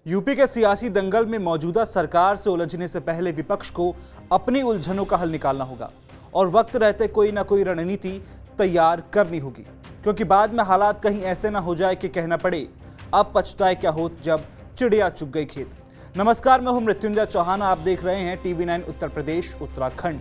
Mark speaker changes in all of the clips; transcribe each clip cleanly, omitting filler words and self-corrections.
Speaker 1: UP के सियासी दंगल में मौजूदा सरकार से उलझने से पहले विपक्ष को अपनी उलझनों का हल निकालना होगा और वक्त रहते कोई ना कोई रणनीति तैयार करनी होगी, क्योंकि बाद में हालात कहीं ऐसे ना हो जाए कि कहना पड़े अब पछताए क्या हो जब चिड़िया चुग गई खेत। नमस्कार, मैं हूं मृत्युंजय चौहान। आप देख रहे हैं TV9 उत्तर प्रदेश उत्तराखंड।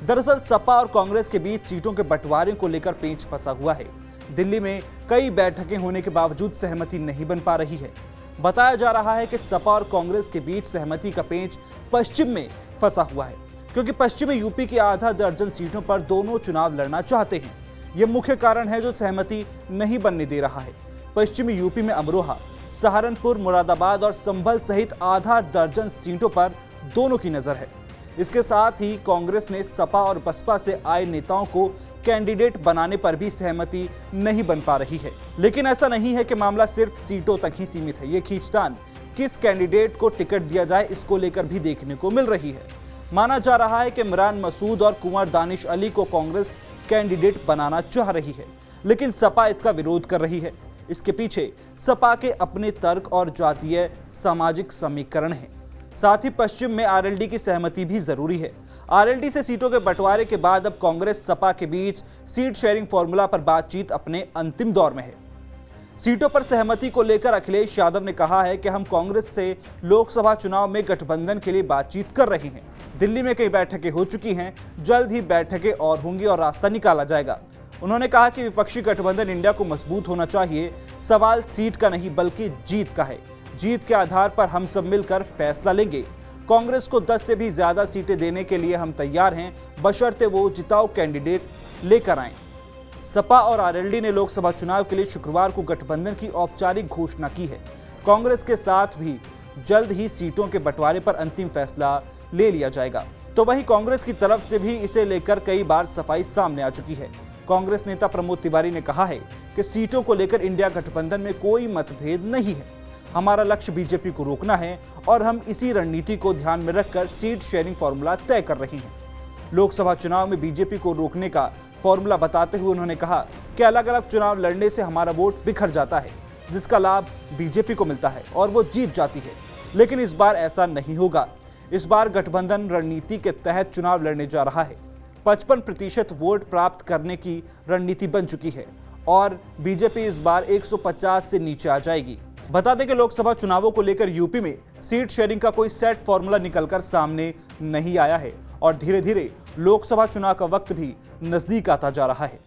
Speaker 1: दरअसल सपा और कांग्रेस के बीच सीटों के बंटवारे को लेकर पेंच फंसा हुआ है। दिल्ली में कई बैठकें होने के बावजूद सहमति नहीं बन पा रही है। बताया जा रहा है कि सपा और कांग्रेस के बीच सहमति का पेंच पश्चिम में फंसा हुआ है, क्योंकि पश्चिमी यूपी की आधा दर्जन सीटों पर दोनों चुनाव लड़ना चाहते हैं। यह मुख्य कारण है जो सहमति नहीं बनने दे रहा है। पश्चिमी यूपी में अमरोहा, सहारनपुर, मुरादाबाद और संभल सहित आधा दर्जन सीटों पर दोनों की नजर है। इसके साथ ही कांग्रेस ने सपा और बसपा से आए नेताओं को कैंडिडेट बनाने पर भी सहमति नहीं बन पा रही है। लेकिन ऐसा नहीं है कि मामला सिर्फ सीटों तक ही सीमित है। ये खींचतान किस कैंडिडेट को टिकट दिया जाए इसको लेकर भी देखने को मिल रही है। माना जा रहा है कि इमरान मसूद और कुंवर दानिश अली को कांग्रेस कैंडिडेट बनाना चाह रही है, लेकिन सपा इसका विरोध कर रही है। इसके पीछे सपा के अपने तर्क और जातीय सामाजिक समीकरण हैं। साथ ही पश्चिम में आरएलडी की सहमति भी जरूरी है। आरएलडी से सीटों के बंटवारे के बाद अब कांग्रेस सपा के बीच सीट शेयरिंग फॉर्मूला पर बातचीत अपने अंतिम दौर में है। सीटों पर सहमति को लेकर अखिलेश यादव ने कहा है कि हम कांग्रेस से लोकसभा चुनाव में गठबंधन के लिए बातचीत कर रहे हैं। दिल्ली में कई बैठकें हो चुकी हैं, जल्द ही बैठकें और होंगी और रास्ता निकाला जाएगा। उन्होंने कहा कि विपक्षी गठबंधन इंडिया को मजबूत होना चाहिए। सवाल सीट का नहीं बल्कि जीत का है। जीत के आधार पर हम सब मिलकर फैसला लेंगे। कांग्रेस को 10 से भी ज्यादा सीटें देने के लिए हम तैयार हैं, बशर्ते वो जिताऊ कैंडिडेट लेकर आएं। सपा और आरएलडी ने लोकसभा चुनाव के लिए शुक्रवार को गठबंधन की औपचारिक घोषणा की है। कांग्रेस के साथ भी जल्द ही सीटों के बंटवारे पर अंतिम फैसला ले लिया जाएगा। तो वहीं कांग्रेस की तरफ से भी इसे लेकर कई बार सफाई सामने आ चुकी है। कांग्रेस नेता प्रमोद तिवारी ने कहा है कि सीटों को लेकर इंडिया गठबंधन में कोई मतभेद नहीं है। हमारा लक्ष्य बीजेपी को रोकना है और हम इसी रणनीति को ध्यान में रखकर सीट शेयरिंग फॉर्मूला तय कर रहे हैं। लोकसभा चुनाव में बीजेपी को रोकने का फॉर्मूला बताते हुए उन्होंने कहा कि अलग अलग चुनाव लड़ने से हमारा वोट बिखर जाता है, जिसका लाभ बीजेपी को मिलता है और वो जीत जाती है। लेकिन इस बार ऐसा नहीं होगा। इस बार गठबंधन रणनीति के तहत चुनाव लड़ने जा रहा है। 55% वोट प्राप्त करने की रणनीति बन चुकी है और बीजेपी इस बार 150 से नीचे आ जाएगी। बता दें कि लोकसभा चुनावों को लेकर यूपी में सीट शेयरिंग का कोई सेट फॉर्मूला निकलकर सामने नहीं आया है और धीरे धीरे लोकसभा चुनाव का वक्त भी नजदीक आता जा रहा है।